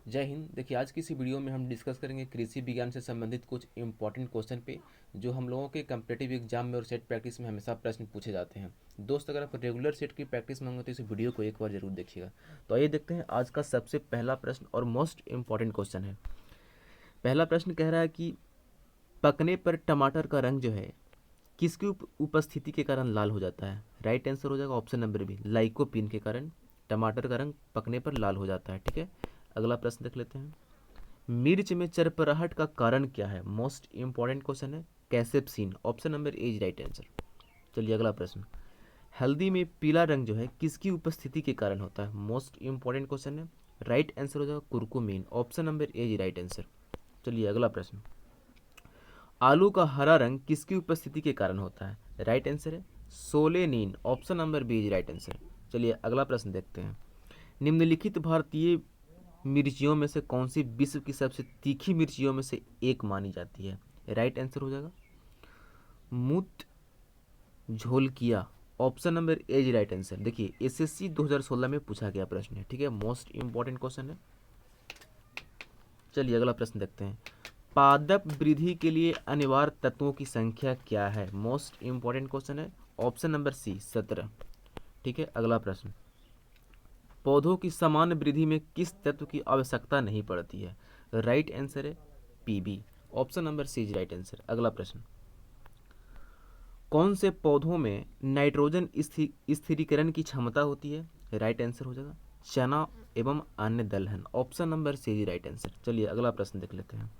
जय हिंद। देखिए, आज की इसी वीडियो में हम डिस्कस करेंगे कृषि विज्ञान से संबंधित कुछ इंपॉर्टेंट क्वेश्चन पे, जो हम लोगों के कम्पिटेटिव एग्जाम में और सेट प्रैक्टिस में हमेशा प्रश्न पूछे जाते हैं। दोस्त, अगर आप रेगुलर सेट की प्रैक्टिस मांगो तो इस वीडियो को एक बार जरूर देखिएगा। तो आइए देखते हैं आज का सबसे पहला प्रश्न और मोस्ट इंपॉर्टेंट क्वेश्चन है। पहला प्रश्न कह रहा है कि पकने पर टमाटर का रंग जो है किसकी उपस्थिति के कारण लाल हो जाता है। राइट आंसर हो जाएगा ऑप्शन नंबर बी, लाइकोपीन के कारण टमाटर का रंग पकने पर लाल हो जाता है। ठीक है, अगला प्रश्न देख लेते हैं। मिर्च में चरपराहट का कारण क्या है। मोस्ट इंपॉर्टेंट क्वेश्चन है। Cathepsin, option number A is right answer. चलिए अगला प्रश्न। हल्दी में पीला रंग जो है किसकी उपस्थिति के कारण होता है। मोस्ट इंपॉर्टेंट क्वेश्चन है। राइट आंसर हो जाएगा curcumin, option number A is right answer. चलिए अगला प्रश्न। आलू का हरा रंग किसकी उपस्थिति के कारण होता है। राइट आंसर है solanine, option number B is right answer. चलिए अगला प्रश्न देखते हैं। निम्नलिखित भारतीय मिर्चियों में से कौन सी विश्व की सबसे तीखी मिर्चियों में से एक मानी जाती है। राइट आंसर हो जाएगा Bhut Jolokia, option number A is right answer. देखिए एसएससी 2016 में पूछा गया प्रश्न है। ठीक है, मोस्ट इंपॉर्टेंट क्वेश्चन है। चलिए अगला प्रश्न देखते हैं। पादप वृद्धि के लिए अनिवार्य तत्वों की संख्या क्या है। मोस्ट इंपॉर्टेंट क्वेश्चन है। Option number C 17। ठीक है, अगला प्रश्न। पौधों की समान वृद्धि में किस तत्व की आवश्यकता नहीं पड़ती है। राइट आंसर है PB, option number C is right answer. अगला प्रश्न। कौन से पौधों में नाइट्रोजन स्थिरीकरण की क्षमता होती है। राइट आंसर हो जाएगा चना एवं अन्य दलहन, option number C is right answer. चलिए अगला प्रश्न देख लेते हैं।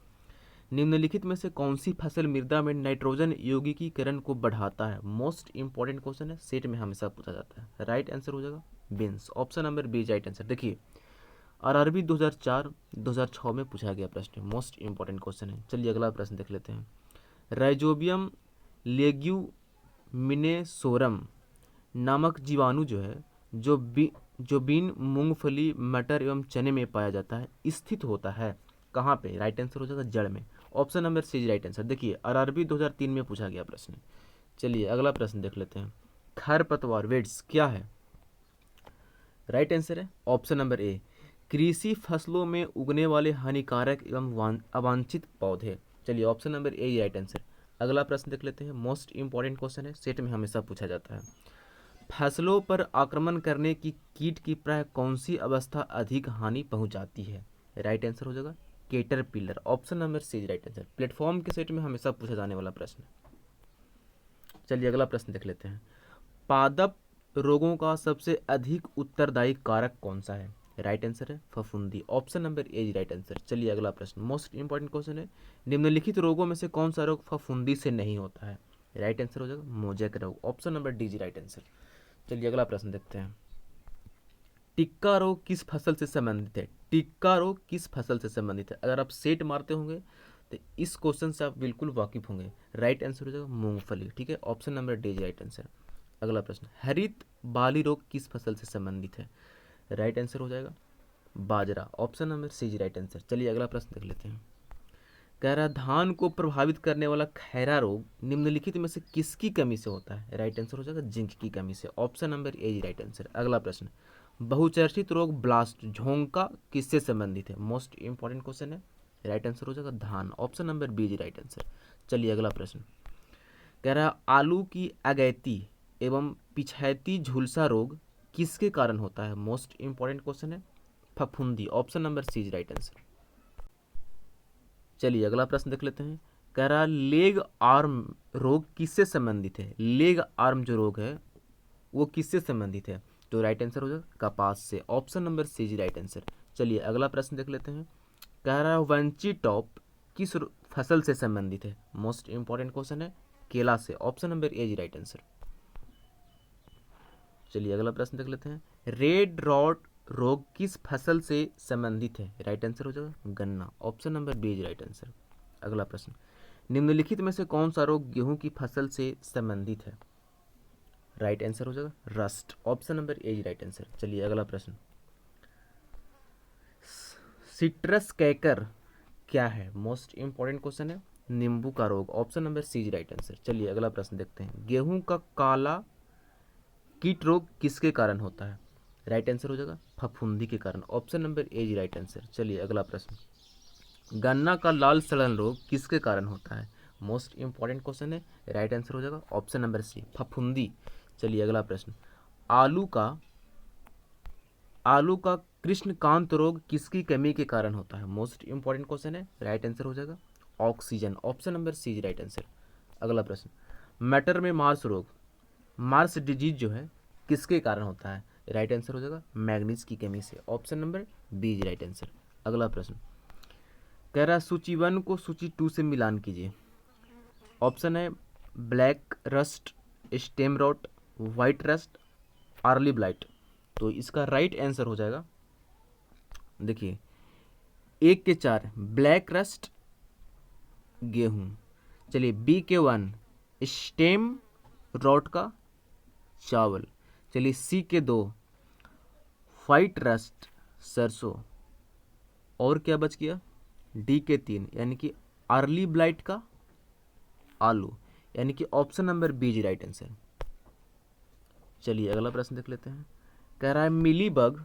निम्नलिखित में से कौन सी फसल मृदा में नाइट्रोजन यौगिकीकरण को बढ़ाता है। मोस्ट इंपॉर्टेंट क्वेश्चन है, सेट में हमेशा पूछा जाता है। राइट आंसर हो जाएगा beans, option number B right answer. देखिए आरआरबी 2004-2006 में पूछा गया प्रश्न, मोस्ट इंपॉर्टेंट क्वेश्चन है। चलिए अगला प्रश्न देख लेते हैं। राइजोबियम लेग्यूमिनेसोरम नामक जीवाणु जो है जो बीन, मूंगफली, मटर एवं चने में पाया जाता है, स्थित होता है कहाँ पे। राइट आंसर हो जाएगा जड़ में, option number C right answer. देखिए आरआरबी 2003 में पूछा गया प्रश्न। चलिए अगला प्रश्न देख लेते हैं। खरपतवार वेड्स क्या है। राइट आंसर है ऑप्शन नंबर ए, कृषि फसलों में उगने वाले हानिकारक एवं अवांछित पौधे। चलिए option number A right answer. अगला प्रश्न देख लेते हैं। मोस्ट इंपॉर्टेंट क्वेश्चन है, सेट में हमेशा पूछा जाता है। फसलों पर आक्रमण करने की कीट की प्राय कौन सी अवस्था अधिक हानि पहुंचाती है। राइट आंसर हो जाएगा caterpillar, option number C right answer. Platform के सेट में हमेशा पूछा जाने वाला प्रश्न। चलिए अगला प्रश्न देख लेते हैं। पादप रोगों का सबसे अधिक उत्तरदायी कारक कौन सा है। राइट आंसर है फफूंदी, option number A right answer. चलिए अगला प्रश्न, मोस्ट इंपॉर्टेंट क्वेश्चन है। निम्नलिखित रोगों में से कौन सा रोग फफूंदी से नहीं होता है। राइट आंसर हो जाएगा मोजेक रोग, option number D right answer. चलिए अगला प्रश्न देखते हैं। टिक्का रोग किस फसल से संबंधित है। टिक्का रोग किस फसल से संबंधित है। अगर आप सेट मारते होंगे तो इस क्वेश्चन से आप बिल्कुल वाकिफ होंगे। राइट आंसर हो जाएगा मूंगफली। ठीक है, option number D right answer. अगला प्रश्न, हरित बाली रोग किस फसल से संबंधित है। राइट आंसर हो जाएगा बाजरा, option number C right answer. चलिए अगला प्रश्न देख लेते हैं। कह रहा है धान को प्रभावित करने वाला खैरा रोग निम्नलिखित में से किसकी कमी से होता है। राइट आंसर हो जाएगा जिंक की कमी से, option number A right answer. अगला प्रश्न, बहुचर्चित रोग ब्लास्ट झोंका किससे संबंधित है। मोस्ट इंपॉर्टेंट क्वेश्चन है। राइट आंसर हो जाएगा धान, option number B right answer. चलिए अगला प्रश्न। कह रहा है आलू की अगैती एवं पिछैती झुलसा रोग किसके कारण होता है। मोस्ट इंपॉर्टेंट क्वेश्चन है। फफूंदी, option number C right answer. चलिए अगला प्रश्न देख लेते हैं। कह रहा लेग आर्म रोग किससे संबंधित है। लेग आर्म जो रोग है वो किससे संबंधित है। तो राइट आंसर हो जाएगा कपास से, option number C right answer. चलिए अगला प्रश्न देख लेते हैं। कह रहा है वंची टॉप किस फसल से संबंधित है। मोस्ट इंपॉर्टेंट क्वेश्चन है। केला से, option number A right answer. चलिए अगला प्रश्न देख लेते हैं। रेड रॉट रोग किस फसल से संबंधित है। राइट आंसर हो जाएगा गन्ना, option number B right answer. अगला प्रश्न, निम्नलिखित में से कौन सा रोग गेहूं की फसल से संबंधित है। राइट आंसर हो जाएगा rust, option number A right answer. चलिए अगला प्रश्न, सिट्रस कैकर क्या है। मोस्ट इंपॉर्टेंट क्वेश्चन है। नींबू का रोग, option number C right answer. चलिए अगला प्रश्न देखते हैं। गेहूं का काला कीट रोग किसके कारण होता है। राइट आंसर हो जाएगा फफूंदी के कारण, ऑप्शन नंबर ए जी राइट आंसर। चलिए अगला प्रश्न, गन्ना का लाल सड़न रोग किसके कारण होता है? मोस्ट इंपॉर्टेंट क्वेश्चन है, राइट आंसर हो जाएगा ऑप्शन नंबर सी फफूंदी। चलिए अगला प्रश्न, आलू का आलू का कृष्णकांत रोग किसकी कमी के कारण होता है? मोस्ट इंपॉर्टेंट क्वेश्चन है, राइट आंसर हो जाएगा oxygen, option number C right answer. अगला प्रश्न, मटर में मार्स रोग, मार्स डिजीज जो है किसके कारण होता है? राइट आंसर हो जाएगा मैग्नीज की कमी से, option number B right answer. अगला प्रश्न, कह रहा है सूची 1 को सूची 2 से मिलान कीजिए। ऑप्शन है black rust, stem rot, white rust, early blight. तो इसका राइट आंसर हो जाएगा, देखिए 1 के 4 ब्लैक रस्ट गेहूं। चलिए बी के 1 स्टेम रॉट का चावल। चलिए सी के 2 वाइट रस्ट सरसों, और क्या बच गया? डी के 3 यानी कि अर्ली ब्लाइट का आलू, यानी कि ऑप्शन नंबर बी जी राइट आंसर। चलिए अगला प्रश्न देख लेते हैं, कह रहा है मिली बग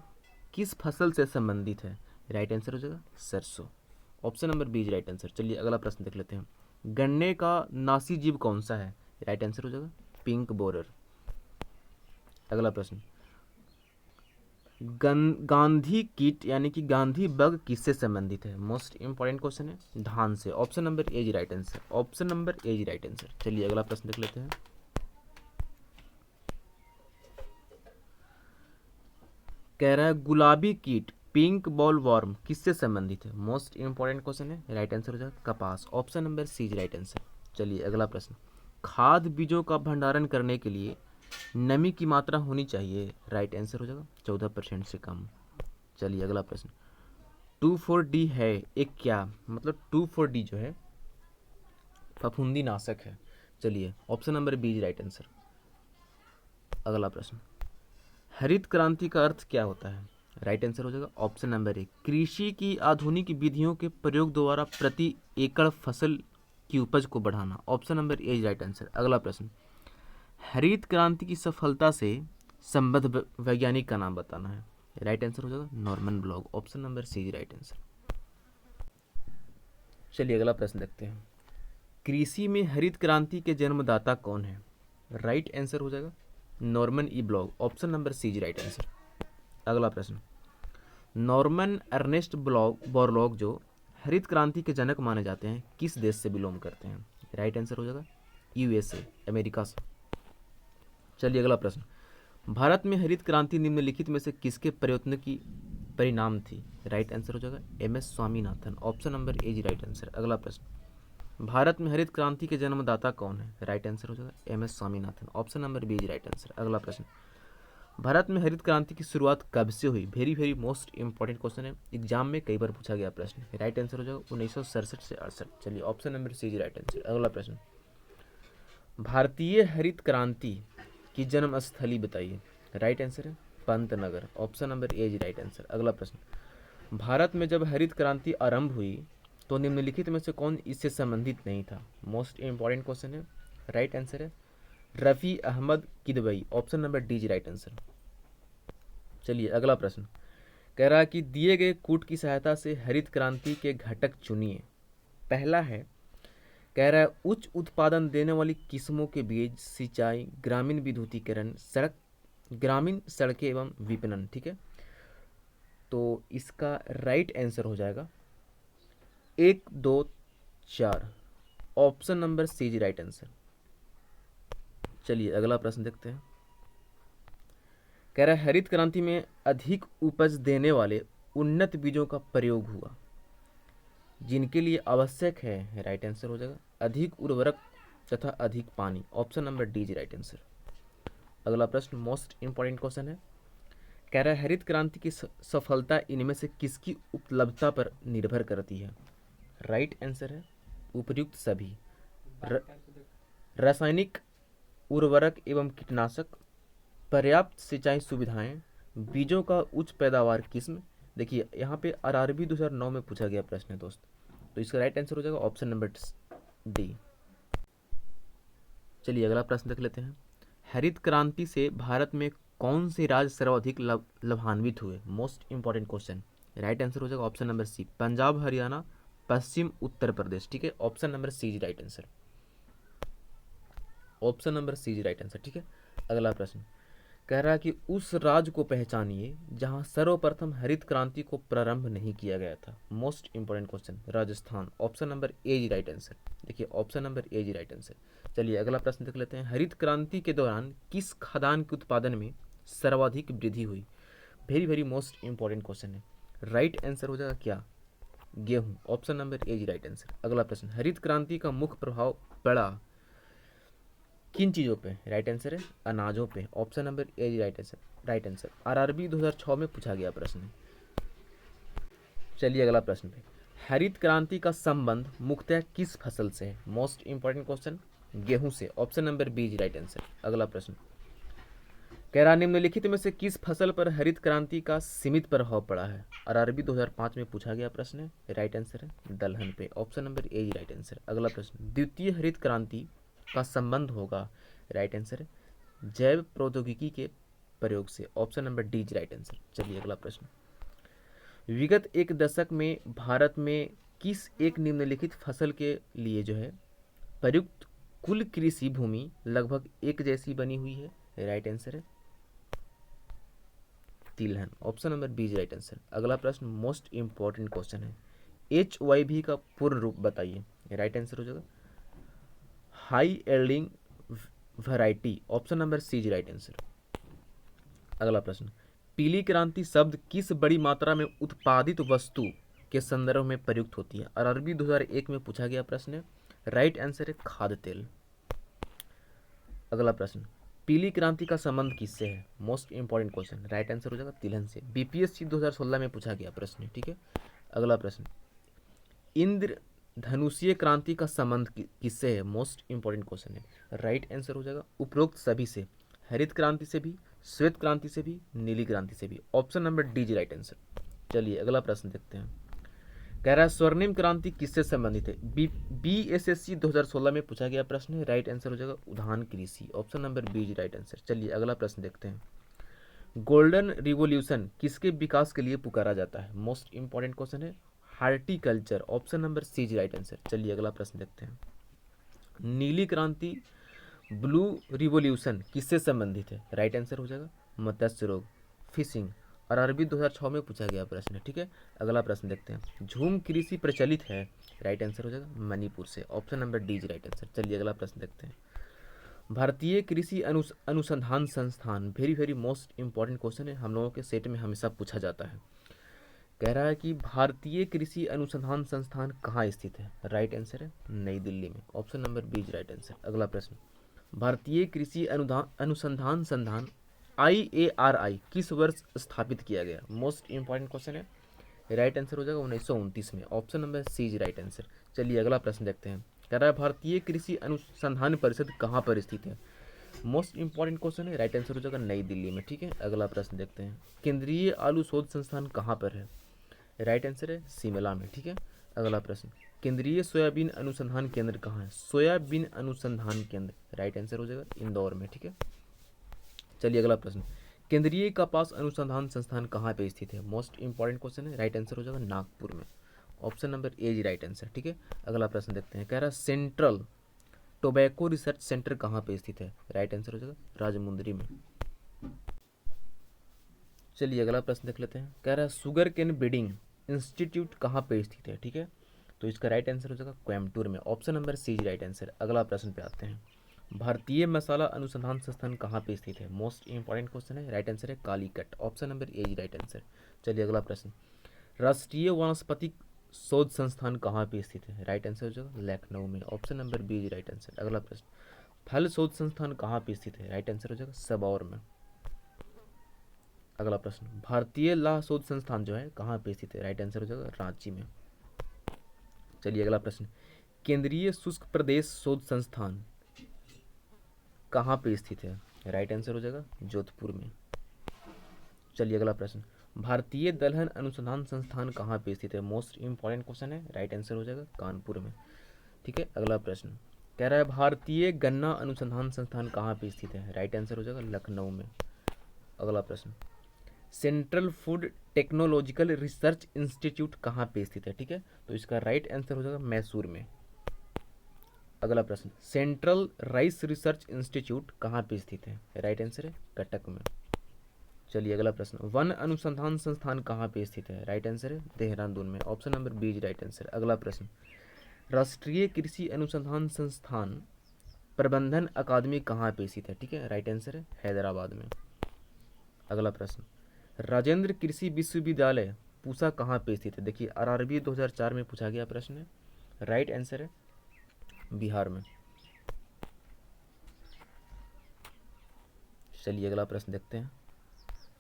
किस फसल से संबंधित है? राइट आंसर हो जाएगा सरसों, option number B right answer. चलिए अगला प्रश्न देख लेते हैं, गन्ने का नासी जीव कौन सा है? राइट आंसर हो जाएगा पिंक बोरर। अगला प्रश्न, गांधी कीट यानी कि गांधी बग किससे संबंधित है? मोस्ट इंपॉर्टेंट क्वेश्चन है, धान से, ऑप्शन नंबर ए जी right answer, option number A जी राइट आंसर। चलिए अगला प्रश्न देख लेते हैं, कह रहा है गुलाबी कीट पिंक बॉल वॉर्म किससे संबंधित है? मोस्ट इंपॉर्टेंट क्वेश्चन है, राइट आंसर हो जाएगा कपास, option number C right answer. चलिए अगला प्रश्न, खाद बीजों का भंडारण करने के लिए नमी की मात्रा होनी चाहिए? राइट आंसर हो जाएगा 14% से कम। चलिए अगला प्रश्न, 2,4-D है एक क्या? मतलब 2,4-D जो है फफूंदी नाशक है। चलिए option number B right answer. अगला प्रश्न, हरित क्रांति का अर्थ क्या होता है? राइट आंसर हो जाएगा ऑप्शन नंबर ए कृषि की आधुनिक विधियों के प्रयोग द्वारा प्रति एकड़ फसल की उपज को बढ़ाना, option number A right answer. अगला प्रश्न, हरित क्रांति की सफलता से संबद्ध वैज्ञानिक का नाम बताना है? राइट आंसर हो जाएगा Norman Borlaug, option number C right answer. चलिए अगला प्रश्न देखते हैं, कृषि में हरित क्रांति के जन्मदाता कौन है? राइट आंसर हो जाएगा Norman E Borlaug, option number C right answer. अगला प्रश्न, नॉर्मन अर्नेस्ट बोरलॉग जो हरित क्रांति के जनक माने जाते हैं किस देश से बिलोंग करते हैं? राइट आंसर हो जाएगा यूएसए, अमेरिका से। चलिए अगला प्रश्न, भारत में हरित क्रांति निम्नलिखित में से किसके प्रयत्न की परिणाम थी? राइट आंसर हो जाएगा MS Swaminathan, option number A जी राइट आंसर। अगला प्रश्न, भारत में हरित क्रांति के जन्मदाता कौन है? राइट आंसर हो जाएगा MS Swaminathan, option number B जी राइट आंसर। अगला प्रश्न, भारत में हरित क्रांति की शुरुआत कब से हुई? Very very most important question है, एग्जाम में कई बार पूछा गया प्रश्न। राइट आंसर हो जाएगा 1967 से 68। चलिए ऑप्शन नंबर सी जी राइट आंसर। अगला प्रश्न, भारतीय हरित क्रांति की जन्म स्थली बताइए? राइट आंसर है पंतनगर, ऑप्शन नंबर ए जी राइट आंसर। अगला प्रश्न, भारत में जब हरित क्रांति आरंभ हुई तो निम्नलिखित में से कौन इससे संबंधित नहीं था? मोस्ट इंपॉर्टेंट क्वेश्चन है, राइट आंसर है Rafi Ahmed Kidwai, option number D जी राइट आंसर। चलिए अगला प्रश्न, कह रहा है कि दिए गए कूट की सहायता से हरित क्रांति के घटक चुनिए। पहला है, कह रहा है उच्च उत्पादन देने वाली किस्मों के बीज, सिंचाई, ग्रामीण विद्युतीकरण, ग्रामीण सड़कें एवं विपणन। ठीक है, तो इसका राइट आंसर हो जाएगा 1, 2, 4, ऑप्शन नंबर सी जी राइट आंसर। चलिए अगला प्रश्न देखते हैं, कह रहा है हरित क्रांति में अधिक उपज देने वाले उन्नत बीजों का प्रयोग हुआ जिनके लिए आवश्यक है, राइट आंसर हो जाएगा अधिक उर्वरक तथा अधिक पानी, ऑप्शन नंबर डी जी राइट आंसर। अगला प्रश्न मोस्ट इंपॉर्टेंट क्वेश्चन है, कह रहा है हरित क्रांति की सफलता इनमें से किसकी उपलब्धता पर निर्भर करती है? राइट आंसर है उपयुक्त सभी रासायनिक उर्वरक एवं कीटनाशक, पर्याप्त सिंचाई सुविधाएं, बीजों का उच्च पैदावार किस्म। देखिए यहाँ पे आरआरबी 2009 में पूछा गया प्रश्न है दोस्त, तो इसका राइट आंसर हो जाएगा ऑप्शन नंबर डी। चलिए अगला प्रश्न देख लेते हैं, हरित क्रांति से भारत में कौन से राज्य सर्वाधिक लाभान्वित हुए? Most important question. Right answer हो जाएगा option number C, Punjab, Haryana, पश्चिम उत्तर प्रदेश। ठीक है, option number C is right answer. Option number C is right answer. ठीक है, अगला प्रश्न कह रहा है कि उस राज्य को पहचानिए जहां सर्वप्रथम हरित क्रांति को प्रारंभ नहीं किया गया था। Most important question, Rajasthan. Option number A is right answer. देखिए option number A is right answer. चलिए अगला प्रश्न देख लेते हैं। हरित क्रांति के दौरान किस खाद्यान्न के उत्पादन में सर्वाधिक वृद्धि हुई? Very very most important question है। राइट आंसर हो जाएगा क्या? गेहूं। Option number A is right answer. अगला प्रश्न, हरित क्रांति का मुख्य प्रभाव पड़ा किन चीज़ों पे? राइट आंसर है अनाजों पे। Option number A is right answer. Right answer RRB 2006 में पूछा गया प्रश्न है। चलिए अगला प्रश्न पे, हरित क्रांति का संबंध मुख्यतः किस फसल से है? मोस्ट इंपॉर्टेंट क्वेश्चन, गेहूं से। Option number B is right answer. अगला प्रश्न कह रहा निम्नलिखित में से किस फसल पर हरित क्रांति का सीमित प्रभाव पड़ा है? आरआरबी 2005 में पूछा गया प्रश्न है। राइट आंसर है दलहन पे। Option number A is right answer. अगला प्रश्न, द्वितीय हरित क्रांति का संबंध होगा? राइट आंसर है जैव प्रौद्योगिकी के प्रयोग से। Option number D is right answer. चलिए अगला प्रश्न, विगत एक दशक में भारत में किस एक निम्नलिखित फसल के लिए जो है प्रयुक्त कुल कृषि भूमि लगभग एक जैसी बनी हुई है? राइट आंसर है तिलहन। Option number B is right answer. अगला प्रश्न मोस्ट इंपॉर्टेंट क्वेश्चन है, HYV का पूर्ण रूप बताइए। राइट आंसर हो जाएगा high yielding variety. Option number C is right answer. अगला प्रश्न, पीली क्रांति शब्द किस बड़ी मात्रा में उत्पादित वस्तु के संदर्भ में प्रयुक्त होती है? आरआरबी 2001 में पूछा गया प्रश्न है। राइट आंसर है खाद्य तेल। अगला प्रश्न, पीली क्रांति का संबंध किससे है? Most important question. Right answer हो जाएगा तिलहन से। बीपीएससी 2016 में पूछा गया प्रश्न है। ठीक है, अगला प्रश्न, इंद्र धनुषीय क्रांति का संबंध किससे है? मोस्ट इंपॉर्टेंट क्वेश्चन है। राइट आंसर हो जाएगा उपरोक्त सभी से, हरित क्रांति से भी, श्वेत क्रांति से भी, नीली क्रांति से भी। Option number D is right answer. चलिए अगला प्रश्न देखते हैं। कह रहा है स्वर्णिम क्रांति किससे संबंधित है? बीएसएससी 2016 में पूछा गया प्रश्न है। राइट आंसर हो जाएगा उद्यान कृषि। Option number B is right answer. चलिए अगला प्रश्न देखते हैं। गोल्डन रिवोल्यूशन किसके विकास के लिए पुकारा जाता है? मोस्ट इंपॉर्टेंट क्वेश्चन है horticulture. Option number C is right answer. चलिए अगला प्रश्न देखते हैं। नीली क्रांति ब्लू रिवोल्यूशन किससे संबंधित है? राइट आंसर हो जाएगा मत्स्य रोग, फिशिंग। आरआरबी 2006 में पूछा गया प्रश्न है। ठीक है, अगला प्रश्न देखते हैं। झूम कृषि प्रचलित है? राइट आंसर हो जाएगा मणिपुर से। Option number D is right answer. चलिए अगला प्रश्न देखते हैं। भारतीय कृषि अनुसंधान संस्थान, very very most important question है, हम लोगों के सेट में हमेशा पूछा जाता है। कह रहा है कि भारतीय कृषि अनुसंधान संस्थान कहाँ स्थित है? राइट आंसर है नई दिल्ली में। Option number B is right answer. अगला प्रश्न, भारतीय कृषि अनुसंधान संस्थान IARI किस वर्ष स्थापित किया गया? मोस्ट इंपॉर्टेंट क्वेश्चन है। राइट आंसर हो जाएगा 1929 में। Option number C is right answer. चलिए अगला प्रश्न देखते हैं। कह रहा है भारतीय कृषि अनुसंधान परिषद कहाँ पर स्थित है? मोस्ट इंपॉर्टेंट क्वेश्चन है। राइट आंसर हो जाएगा नई दिल्ली में। ठीक है, अगला प्रश्न देखते हैं। केंद्रीय आलू शोध संस्थान कहाँ पर है? राइट आंसर है शिमला में। ठीक है, अगला प्रश्न, केंद्रीय सोयाबीन अनुसंधान केंद्र कहाँ है? सोयाबीन अनुसंधान केंद्र, राइट आंसर हो जाएगा इंदौर में। ठीक है, चलिए अगला प्रश्न, केंद्रीय कपास अनुसंधान संस्थान कहाँ पे स्थित है? मोस्ट इंपॉर्टेंट क्वेश्चन है। राइट आंसर हो जाएगा नागपुर में। Option number A is right answer. ठीक है, अगला प्रश्न देखते हैं। कह रहा है सेंट्रल टोबैको रिसर्च सेंटर कहाँ पे स्थित है? राइट आंसर हो जाएगा राजमुंदरी में। चलिए अगला प्रश्न देख लेते हैं। कह रहा है शुगर केन ब्रीडिंग इंस्टीट्यूट कहाँ पे स्थित है? ठीक है, तो इसका राइट आंसर हो जाएगा कोयम्बटूर में। Option number C is right answer. अगला प्रश्न पे आते हैं। भारतीय मसाला अनुसंधान संस्थान कहाँ पे स्थित है? मोस्ट इंपॉर्टेंट क्वेश्चन है। राइट आंसर है Calicut. Option number A is right answer. चलिए अगला प्रश्न, राष्ट्रीय वनस्पति शोध संस्थान कहाँ पे स्थित है? राइट आंसर हो जाएगा लखनऊ में। Option number B is right answer. अगला प्रश्न, फल शोध संस्थान कहाँ पे स्थित है? राइट आंसर हो जाएगा सबौर में। अगला प्रश्न, भारतीय लाह शोध संस्थान जो है कहाँ पे स्थित है? राइट आंसर हो जाएगा रांची में। चलिए अगला प्रश्न, केंद्रीय शुष्क प्रदेश शोध संस्थान कहाँ पे स्थित है? राइट आंसर हो जाएगा जोधपुर में। चलिए अगला प्रश्न, भारतीय दलहन अनुसंधान संस्थान कहाँ पे स्थित है? मोस्ट इंपॉर्टेंट क्वेश्चन है। राइट आंसर हो जाएगा कानपुर में। ठीक है, अगला प्रश्न कह रहा है भारतीय गन्ना अनुसंधान संस्थान कहाँ पे स्थित है? राइट आंसर हो जाएगा लखनऊ में। अगला प्रश्न, central food technological research institute कहाँ पे स्थित है? ठीक है, तो इसका राइट आंसर हो जाएगा मैसूर में। अगला प्रश्न, सेंट्रल राइस रिसर्च इंस्टीट्यूट कहाँ पे स्थित है? राइट आंसर है कटक में। चलिए अगला प्रश्न, वन अनुसंधान संस्थान कहाँ पे स्थित है? राइट आंसर है देहरादून में। Option number B is right answer. अगला प्रश्न, राष्ट्रीय कृषि अनुसंधान संस्थान प्रबंधन अकादमी कहाँ पे स्थित है? ठीक है, राइट आंसर है हैदराबाद में। अगला प्रश्न, राजेंद्र कृषि विश्वविद्यालय पूसा कहाँ पे स्थित है? देखिए आरआरबी 2004 में पूछा गया प्रश्न है। राइट आंसर है बिहार में। चलिए अगला प्रश्न देखते हैं।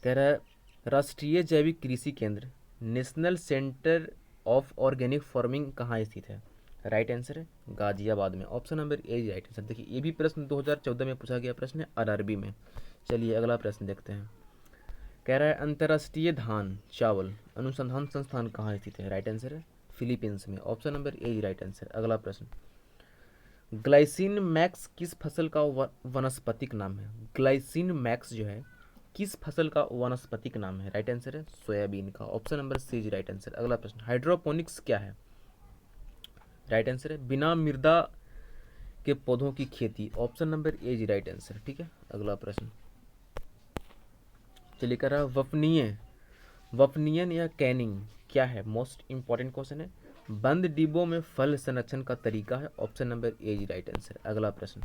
कह रहा है राष्ट्रीय जैविक कृषि केंद्र national centre of organic farming कहाँ स्थित है? राइट आंसर है गाजियाबाद में। Option number A is right answer. देखिए ये भी प्रश्न 2014 में पूछा गया प्रश्न है आरआरबी में। चलिए अगला प्रश्न देखते हैं। कह रहा है अंतर्राष्ट्रीय धान चावल अनुसंधान संस्थान कहाँ स्थित है? राइट आंसर है फिलीपींस में। Option number A is right answer. अगला प्रश्न, ग्लाइसिन मैक्स किस फसल का वनस्पतिक नाम है? ग्लाइसिन मैक्स जो है किस फसल का वनस्पतिक नाम है? राइट आंसर है सोयाबीन का। Option number C is right answer. अगला प्रश्न, हाइड्रोपोनिक्स क्या है? राइट आंसर है बिना मृदा के पौधों की खेती। Option number A is right answer. ठीक है, अगला प्रश्न चलिए कर रहा है वफनियन या कैनिंग क्या है? मोस्ट इंपॉर्टेंट क्वेश्चन है। बंद डिब्बों में फल संरक्षण का तरीका है। Option number A is right answer. अगला प्रश्न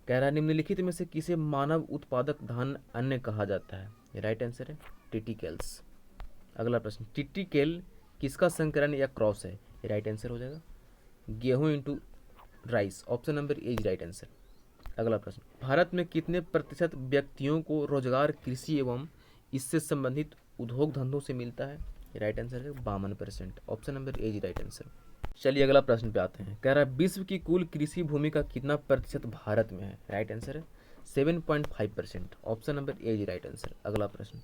कह रहा है निम्नलिखित में से किसे मानव उत्पादक धान अन्न कहा जाता है? राइट आंसर है टिटिकेल्स। अगला प्रश्न, टिटिकेल किसका संकरण या क्रॉस है? राइट आंसर हो जाएगा गेहूं into rice. Option number A is right answer. अगला प्रश्न, भारत में कितने प्रतिशत व्यक्तियों को रोजगार कृषि एवं इससे संबंधित उद्योग धंधों से मिलता है? राइट आंसर है 52%। Option number A is right answer. चलिए अगला प्रश्न पे आते हैं। कह रहा है विश्व की कुल कृषि भूमि का कितना प्रतिशत भारत में है? राइट आंसर है 7.5%। Option number A is right answer. अगला प्रश्न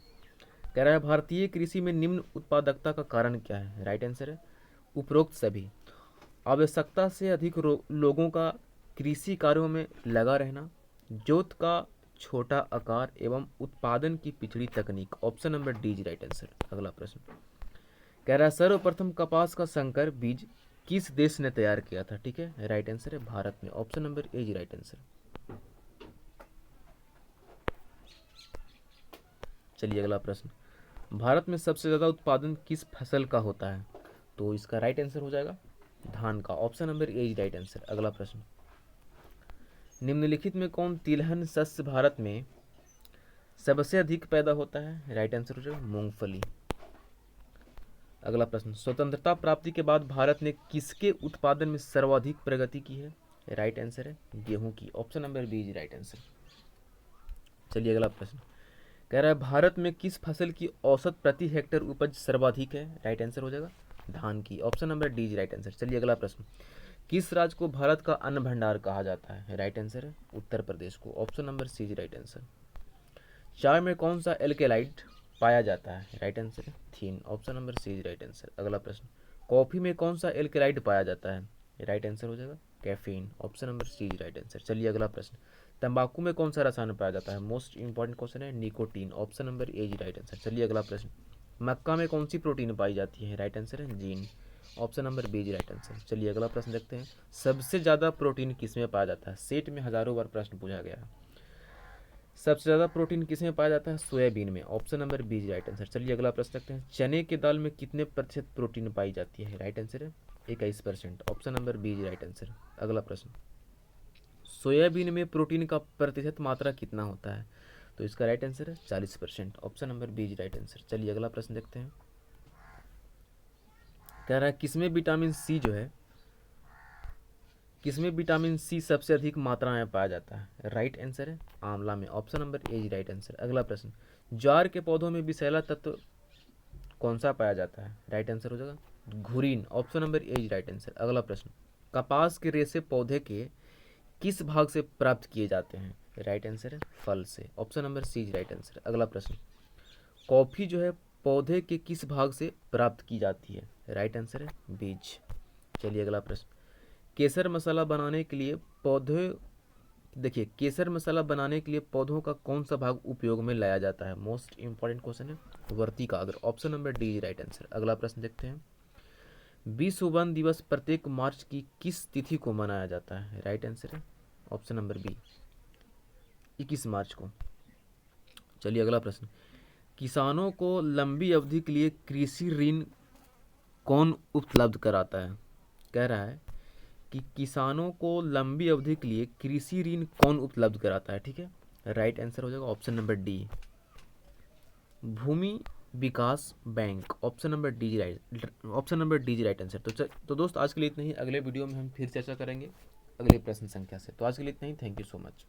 कह रहा है भारतीय कृषि में निम्न उत्पादकता का कारण क्या है? राइट आंसर है उपरोक्त सभी। आवश्यकता से अधिक लोगों का कृषि कार्यों में लगा रहना, जोत का छोटा आकार एवं उत्पादन की पिछड़ी तकनीक। Option number D is right answer. अगला प्रश्न कह रहा है सर्वप्रथम कपास का संकर बीज किस देश ने तैयार किया था? ठीक है, राइट आंसर है भारत में। Option number A is right answer. चलिए अगला प्रश्न, भारत में सबसे ज्यादा उत्पादन किस फसल का होता है? तो इसका राइट आंसर हो जाएगा धान का। Option number A is right answer. अगला प्रश्न, निम्नलिखित में कौन तिलहन शस्य भारत में सबसे अधिक पैदा होता है? राइट आंसर हो जाएगा मूंगफली। अगला प्रश्न, स्वतंत्रता प्राप्ति के बाद भारत ने किसके उत्पादन में सर्वाधिक प्रगति की है? राइट आंसर है गेहूं की। Option number B is right answer. चलिए अगला प्रश्न कह रहा है भारत में किस फसल की औसत प्रति हेक्टेयर उपज सर्वाधिक है? राइट आंसर हो जाएगा धान की। Option number D is right answer. चलिए अगला प्रश्न, किस राज्य को भारत का अन्न भंडार कहा जाता है? राइट आंसर है उत्तर प्रदेश को। Option number C is right answer. चाय में कौन सा एल्केलाइड पाया जाता है? राइट आंसर है theine. Option number C is right answer. अगला प्रश्न, कॉफी में कौन सा एल्केलाइड पाया जाता है? राइट आंसर हो जाएगा caffeine. Option number C is right answer. चलिए अगला प्रश्न, तंबाकू में कौन सा रसायन पाया जाता है? मोस्ट इंपॉर्टेंट क्वेश्चन है nicotine. Option number A is right answer. चलिए अगला प्रश्न, मक्का में कौन सी प्रोटीन पाई जाती है? राइट आंसर है zein. Option number B is right answer. चलिए अगला प्रश्न देखते हैं, सबसे ज़्यादा प्रोटीन किसमें पाया जाता है? सेट में हजारों बार प्रश्न पूछा गया है। सबसे ज़्यादा प्रोटीन किसमें पाया जाता है? सोयाबीन में। Option number B is right answer. चलिए अगला प्रश्न देखते हैं, चने की दाल में कितने प्रतिशत प्रोटीन पाई जाती है? राइट आंसर है 21%। Option number B is right answer. अगला प्रश्न, सोयाबीन में प्रोटीन का प्रतिशत मात्रा कितना होता है? तो इसका राइट आंसर है 40%। Option number B is right answer. चलिए अगला प्रश्न देखते हैं, कह रहा है किसमें विटामिन सी जो है किसमें विटामिन सी सबसे अधिक मात्रा में पाया जाता है? राइट आंसर है आंवला में। Option number A is right answer. अगला प्रश्न, ज्वार के पौधों में विषैला तत्व कौन सा पाया जाता है? राइट आंसर हो जाएगा घुरीन। Option number A is right answer. अगला प्रश्न, कपास के रेशे पौधे के किस भाग से प्राप्त किए जाते हैं? राइट आंसर है फल से। Option number C is right answer. अगला प्रश्न, कॉफी जो है पौधे के किस भाग से प्राप्त की जाती है? राइट आंसर है बीज। चलिए अगला प्रश्न, केसर मसाला बनाने के लिए पौधे देखिए, केसर मसाला बनाने के लिए पौधों का कौन सा भाग उपयोग में लाया जाता है? मोस्ट इंपॉर्टेंट क्वेश्चन है, वर्तिका। अगर option number D is right answer. अगला प्रश्न देखते हैं। विश्व वन दिवस प्रत्येक मार्च की किस तिथि को मनाया जाता है? राइट आंसर है ऑप्शन नंबर बी, 21 मार्च को। चलिए अगला प्रश्न। किसानों को लंबी अवधि के लिए कृषि ऋण कौन उपलब्ध कराता है? कह रहा है कि किसानों को लंबी अवधि के लिए कृषि ऋण कौन उपलब्ध कराता है? ठीक है, राइट आंसर हो जाएगा ऑप्शन नंबर डी, भूमि विकास bank. Option number D right, option number D right answer. तो दोस्त आज के लिए इतना ही। अगले वीडियो में हम फिर चर्चा करेंगे अगले प्रश्न संख्या से। तो आज के लिए इतना ही। Thank you so much.